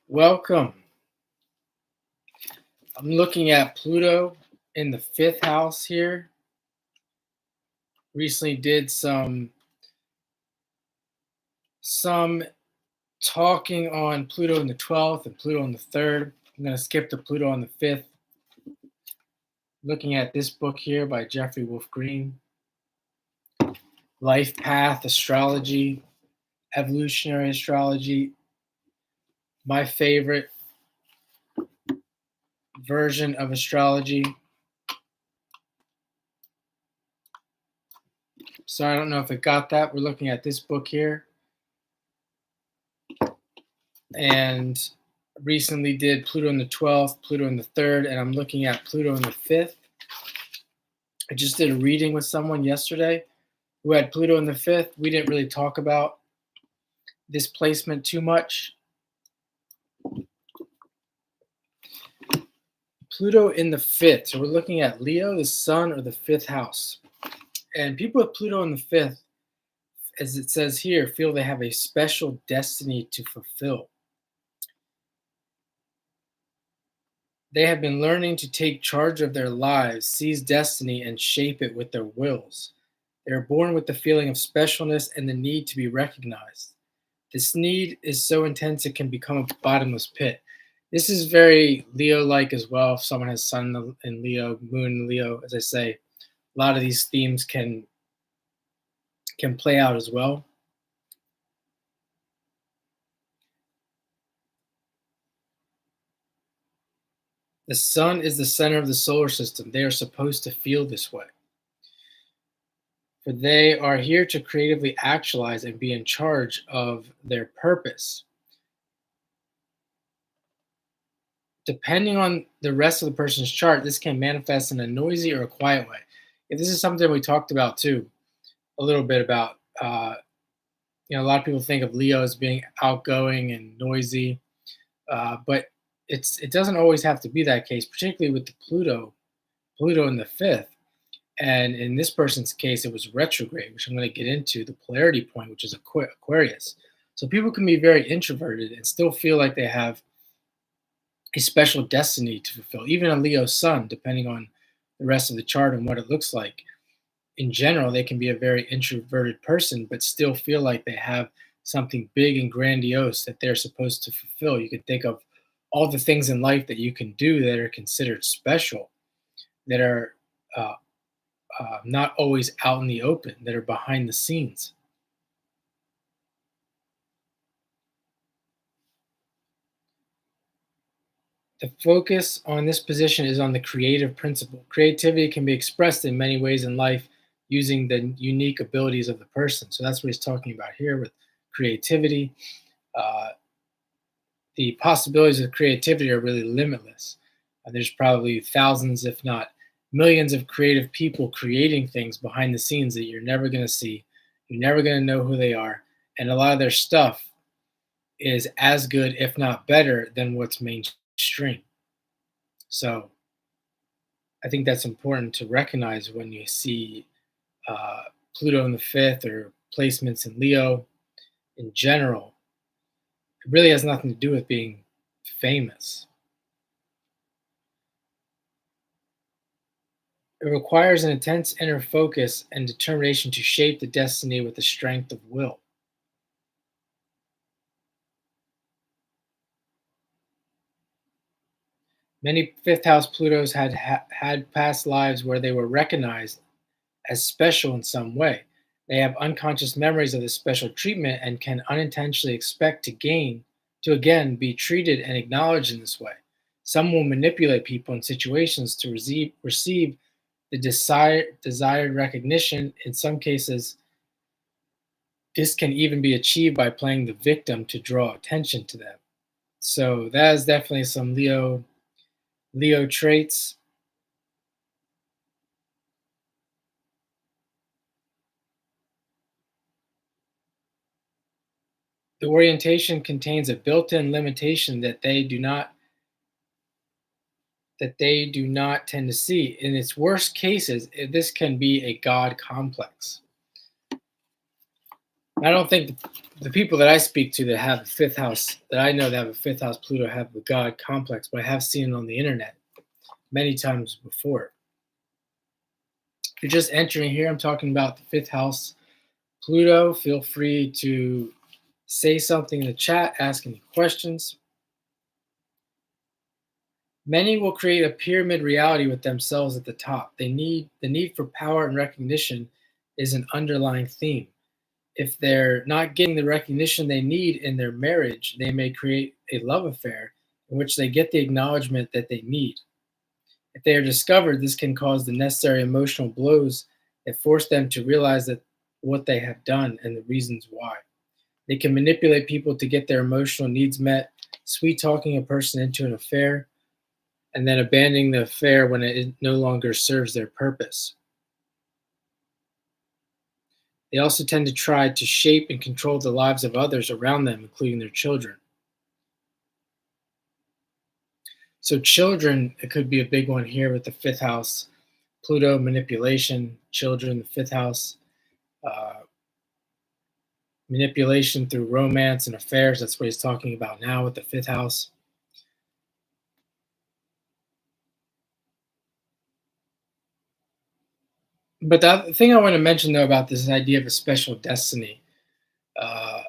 Welcome. I'm looking at Pluto in the fifth house here. Recently did some talking on Pluto in the 12th and Pluto in the 3rd. I'm going to skip to Pluto on the 5th. Looking at this book here by Jeffrey Wolf Green, Life Path Astrology, Evolutionary Astrology. My favorite version of astrology. So I don't know if it got that. We're looking at this book here. And recently did Pluto in the 12th, Pluto in the 3rd, and I'm looking at Pluto in the 5th. I just did a reading with someone yesterday who had Pluto in the 5th. We didn't really talk about this placement too much. Pluto in the 5th. So we're looking at Leo, the sun, or the 5th house. And people with Pluto in the 5th, as it says here, feel they have a special destiny to fulfill. They have been learning to take charge of their lives, seize destiny, and shape it with their wills. They are born with the feeling of specialness and the need to be recognized. This need is so intense it can become a bottomless pit. This is very Leo-like as well. If someone has Sun in Leo, Moon in Leo, as I say, a lot of these themes can play out as well. The sun is the center of the solar system. They are supposed to feel this way. For they are here to creatively actualize and be in charge of their purpose. Depending on the rest of the person's chart, this can manifest in a noisy or a quiet way. If this is something we talked about too, a little bit about, a lot of people think of Leo as being outgoing and noisy, but it doesn't always have to be that case, particularly with the Pluto in the fifth. And in this person's case, it was retrograde, which I'm going to get into the polarity point, which is Aquarius. So people can be very introverted and still feel like they have a special destiny to fulfill, even a Leo sun, depending on the rest of the chart and what it looks like. In general, they can be a very introverted person, but still feel like they have something big and grandiose that they're supposed to fulfill. You can think of all the things in life that you can do that are considered special, that are not always out in the open, that are behind the scenes. The focus on this position is on the creative principle. Creativity can be expressed in many ways in life using the unique abilities of the person. So that's what he's talking about here with creativity. Uh, the possibilities of creativity are really limitless. There's probably thousands, if not millions, of creative people creating things behind the scenes that you're never going to see. You're never going to know who they are. And a lot of their stuff is as good, if not better, than what's mainstream. So I think that's important to recognize when you see Pluto in the fifth or placements in Leo in general. It really has nothing to do with being famous. It requires an intense inner focus and determination to shape the destiny with the strength of will. Many fifth house Plutos had past lives where they were recognized as special in some way. They have unconscious memories of this special treatment and can unintentionally expect to again be treated and acknowledged in this way. Some will manipulate people in situations to receive the desired recognition. In some cases, this can even be achieved by playing the victim to draw attention to them. So that is definitely some Leo traits. The orientation contains a built-in limitation that they do not tend to see. In its worst cases, this can be a God complex. I don't think the people that I speak to that have a fifth house, that I know that have a fifth house Pluto, have the God complex, but I have seen it on the internet many times before. If you're just entering here, I'm talking about the fifth house Pluto. Feel free to say something in the chat, ask any questions. Many will create a pyramid reality with themselves at the top. The need for power and recognition is an underlying theme. If they're not getting the recognition they need in their marriage, they may create a love affair in which they get the acknowledgement that they need. If they are discovered, this can cause the necessary emotional blows that force them to realize that what they have done and the reasons why. They can manipulate people to get their emotional needs met, sweet talking a person into an affair, and then abandoning the affair when it no longer serves their purpose. They also tend to try to shape and control the lives of others around them, including their children. So, children, it could be a big one here with the fifth house. Pluto manipulation, children, the fifth house, uh, manipulation through romance and affairs. That's what he's talking about now with the fifth house. But the other thing I want to mention, though, about this idea of a special destiny, uh,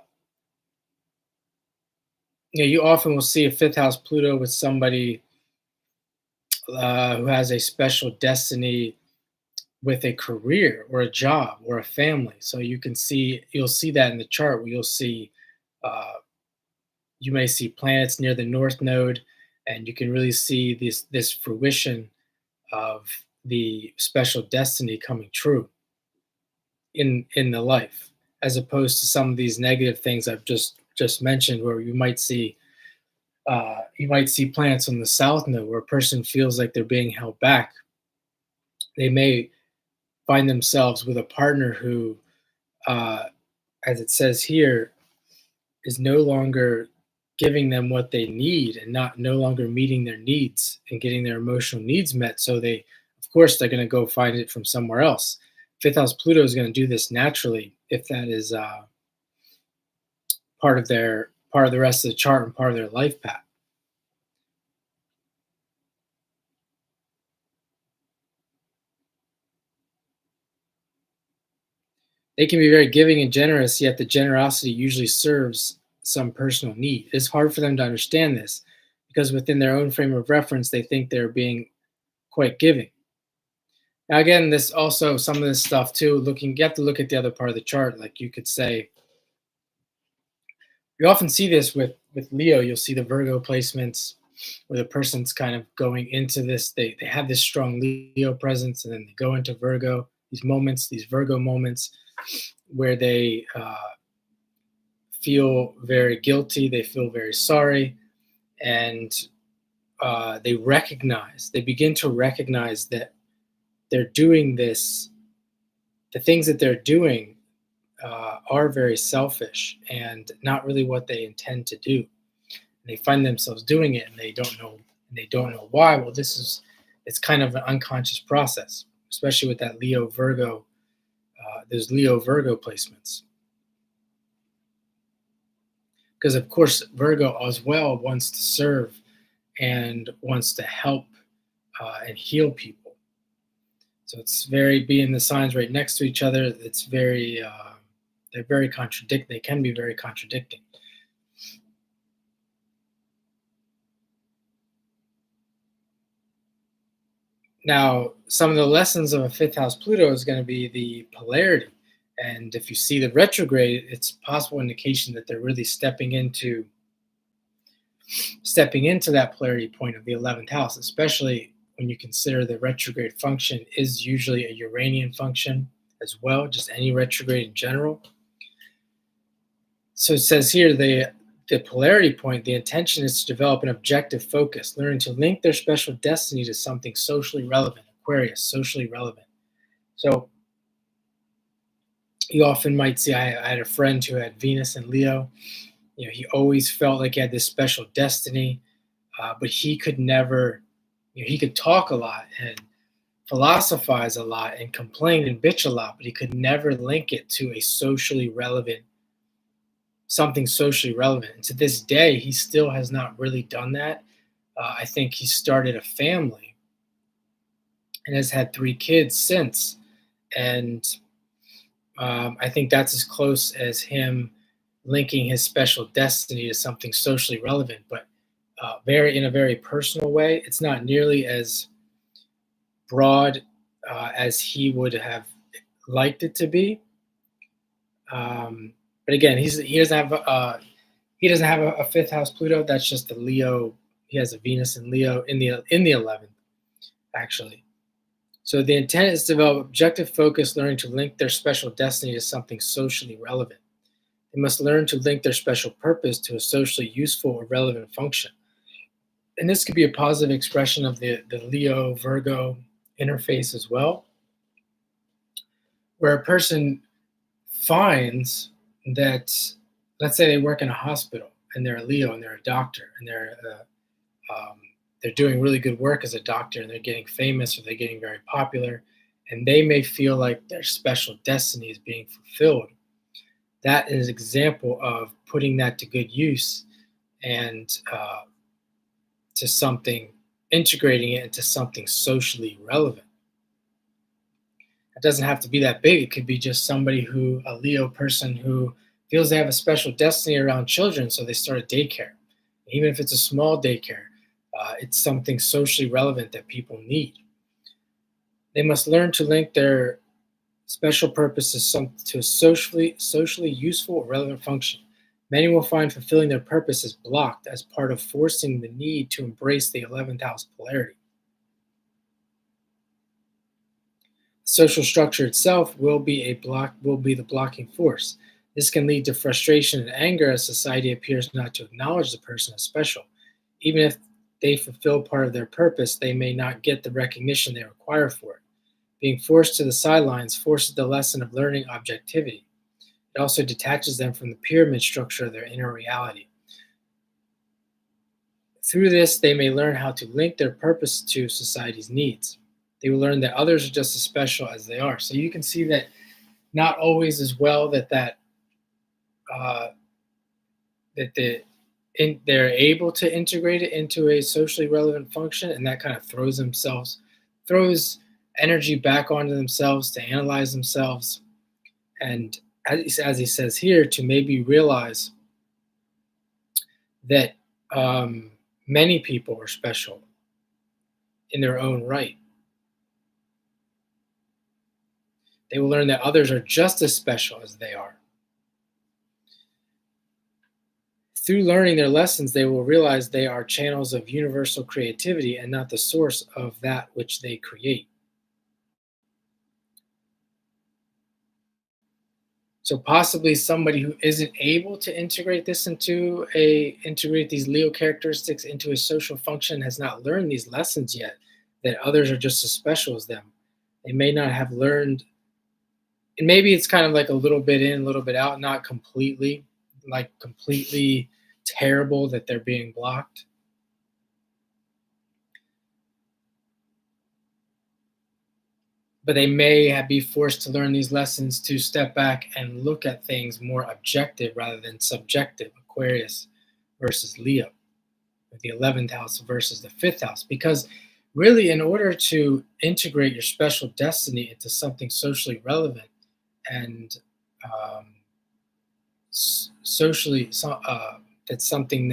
you often will see a fifth house Pluto with somebody who has a special destiny with a career or a job or a family. So you'll see that in the chart where uh, you may see planets near the north node, and you can really see this fruition of the special destiny coming true in the life, as opposed to some of these negative things I've just mentioned, where you might see planets on the south node where a person feels like they're being held back. They may find themselves with a partner who, uh, as it says here, is no longer giving them what they need and not no longer meeting their needs and getting their emotional needs met. So of course, they're going to go find it from somewhere else. Fifth house Pluto is going to do this naturally if that is part of the rest of the chart and part of their life path. They can be very giving and generous, yet the generosity usually serves some personal need. It's hard for them to understand this because within their own frame of reference, they think they're being quite giving. Now, again, this also some of this stuff too. You have to look at the other part of the chart. Like you could say, you often see this with Leo. You'll see the Virgo placements where the person's kind of going into this. They have this strong Leo presence, and then they go into Virgo. These Virgo moments, where they feel very guilty, they feel very sorry, and they begin to recognize that they're doing this, the things that they're doing are very selfish and not really what they intend to do. And they find themselves doing it and they don't know why. Well, it's kind of an unconscious process, especially with that Leo Virgo, those Leo Virgo placements. Because of course Virgo as well wants to serve and wants to help and heal people. So it's very being the signs right next to each other. It's very they're very contradict. They can be very contradicting. Now, some of the lessons of a fifth house Pluto is going to be the polarity, and if you see the retrograde, it's a possible indication that they're really stepping into that polarity point of the 11th house, especially when you consider the retrograde function is usually a Uranian function as well, just any retrograde in general. So it says here the polarity point, the intention is to develop an objective focus, learning to link their special destiny to something socially relevant. Aquarius, socially relevant. So you often might see, I had a friend who had Venus and Leo. He always felt like he had this special destiny, but he could never, he could talk a lot and philosophize a lot and complain and bitch a lot, but he could never link it to a socially relevant something socially relevant. And to this day, he still has not really done that. I think he started a family and has had 3 kids since. And I think that's as close as him linking his special destiny to something socially relevant, but very in a very personal way. It's not nearly as broad as he would have liked it to be. But again, he doesn't have a fifth house Pluto. That's just the Leo. He has a Venus in Leo in the 11th actually. So the intent is to develop objective focus, learning to link their special destiny to something socially relevant. They must learn to link their special purpose to a socially useful or relevant function. And this could be a positive expression of the Leo Virgo interface as well, where a person finds that, let's say they work in a hospital and they're a Leo and they're a doctor and they're doing really good work as a doctor and they're getting famous or they're getting very popular, and they may feel like their special destiny is being fulfilled. That is an example of putting that to good use and to something, integrating it into something socially relevant. It doesn't have to be that big. It could be just a Leo person who feels they have a special destiny around children, so they start a daycare. Even if it's a small daycare, it's something socially relevant that people need. They must learn to link their special purposes to a socially useful or relevant function. Many will find fulfilling their purpose is blocked as part of forcing the need to embrace the 11th house polarity. Social structure itself will be the blocking force. This can lead to frustration and anger as society appears not to acknowledge the person as special. Even if they fulfill part of their purpose, they may not get the recognition they require for it. Being forced to the sidelines forces the lesson of learning objectivity. It also detaches them from the pyramid structure of their inner reality. Through this, they may learn how to link their purpose to society's needs. They will learn that others are just as special as they are. So you can see that not always as well uh, they're able to integrate it into a socially relevant function, and that kind of throws energy back onto themselves to analyze themselves, and as he says here, to maybe realize that um, many people are special in their own right. They will learn that others are just as special as they are. Through learning their lessons, they will realize they are channels of universal creativity and not the source of that which they create. So possibly somebody who isn't able to integrate these Leo characteristics into a social function has not learned these lessons yet, that others are just as special as them. They may not have learned, and maybe it's kind of like a little bit in, a little bit out, not completely, like completely terrible that they're being blocked. But they may be forced to learn these lessons to step back and look at things more objective rather than subjective. Aquarius versus Leo, with the 11th house versus the 5th house. Because really, in order to integrate your special destiny into something socially relevant and um, socially, that's something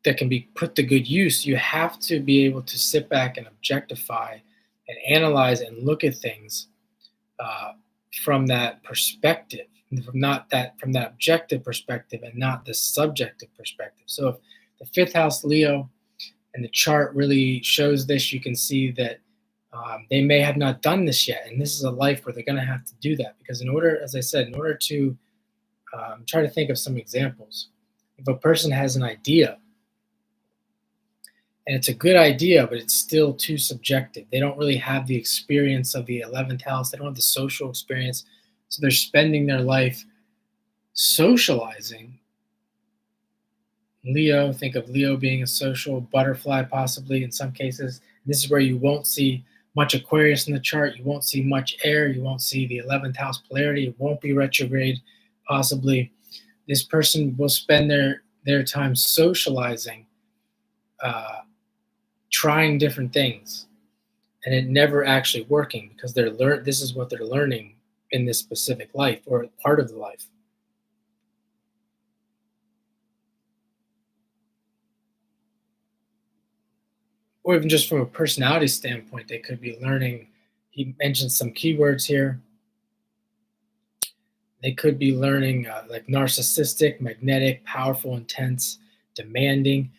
that can be put to good use, you have to be able to sit back and objectify and analyze and look at things uh, from that perspective, from that objective perspective and not the subjective perspective. So if the fifth house Leo and the chart really shows this, you can see that they may have not done this yet, and this is a life where they're going to have to do that because as I said, in order to try to think of some examples, if a person has an idea and it's a good idea, but it's still too subjective. They don't really have the experience of the 11th house. They don't have the social experience. So they're spending their life socializing. Leo, think of Leo being a social butterfly, possibly in some cases. This is where you won't see much Aquarius in the chart. You won't see much air. You won't see the 11th house polarity. It won't be retrograde, possibly. This person will spend their time socializing, uh, trying different things, and it never actually working because this is what they're learning in this specific life or part of the life. Or even just from a personality standpoint, they could be learning. He mentioned some keywords here. They could be learning like narcissistic, magnetic, powerful, intense, demanding.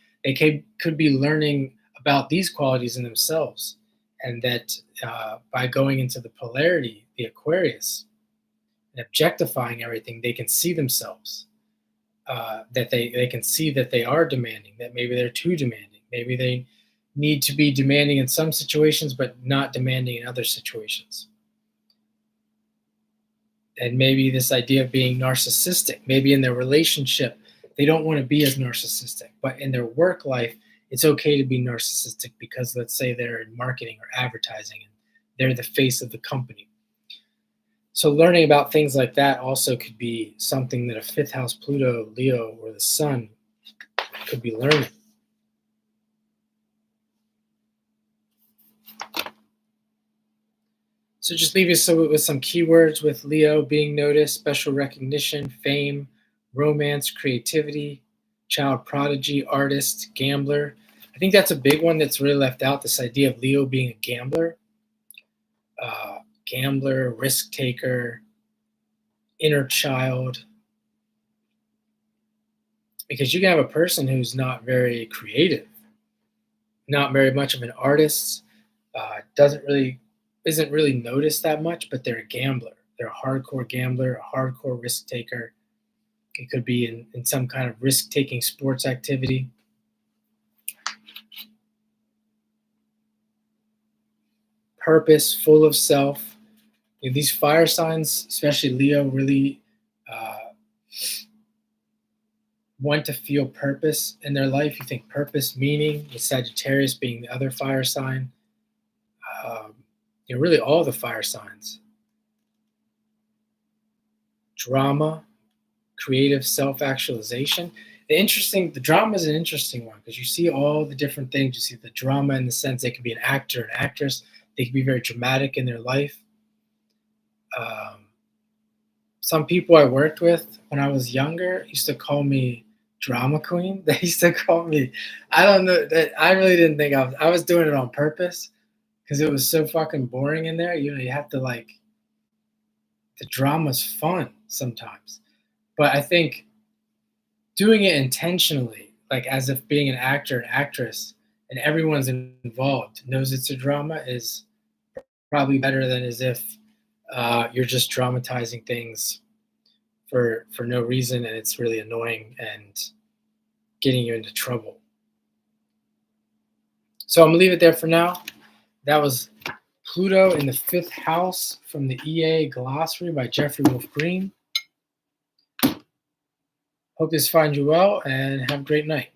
Could be learning about these qualities in themselves, and that by going into the polarity, the Aquarius, and objectifying everything, they can see themselves. That they can see that they are demanding. That maybe they're too demanding. Maybe they need to be demanding in some situations, but not demanding in other situations. And maybe this idea of being narcissistic, maybe in their relationship they don't want to be as narcissistic, but in their work life it's okay to be narcissistic because let's say they're in marketing or advertising and they're the face of the company. So learning about things like that also could be something that a fifth house Pluto, Leo, or the sun could be learning. So just leave us with some keywords with Leo: being noticed, special recognition, fame, romance, creativity, child prodigy, artist, gambler. I think that's a big one that's really left out. This idea of Leo being a gambler, risk taker, inner child. Because you can have a person who's not very creative, not very much of an artist, doesn't really isn't really noticed that much, but they're a gambler. They're a hardcore gambler, a hardcore risk taker. It could be in some kind of risk taking sports activity. Purpose, full of self. These fire signs, especially Leo, really want to feel purpose in their life. You think purpose, meaning, with Sagittarius being the other fire sign. Um, really all the fire signs. Drama, creative self-actualization. The drama is an interesting one because you see all the different things. You see the drama in the sense they could be an actor, an actress. They can be very dramatic in their life. Um, some people I worked with when I was younger used to call me drama queen. They used to call me. I don't know. That I really didn't think I was doing it on purpose because it was so fucking boring in there. You have to like. The drama's fun sometimes, but I think doing it intentionally, like as if being an actor, an actress, and everyone's involved knows it's a drama, is probably better than as if you're just dramatizing things for no reason and it's really annoying and getting you into trouble. So I'm gonna leave it there for now. That was Pluto in the fifth house from the EA Glossary by Jeffrey Wolf Green. Hope this finds you well and have a great night.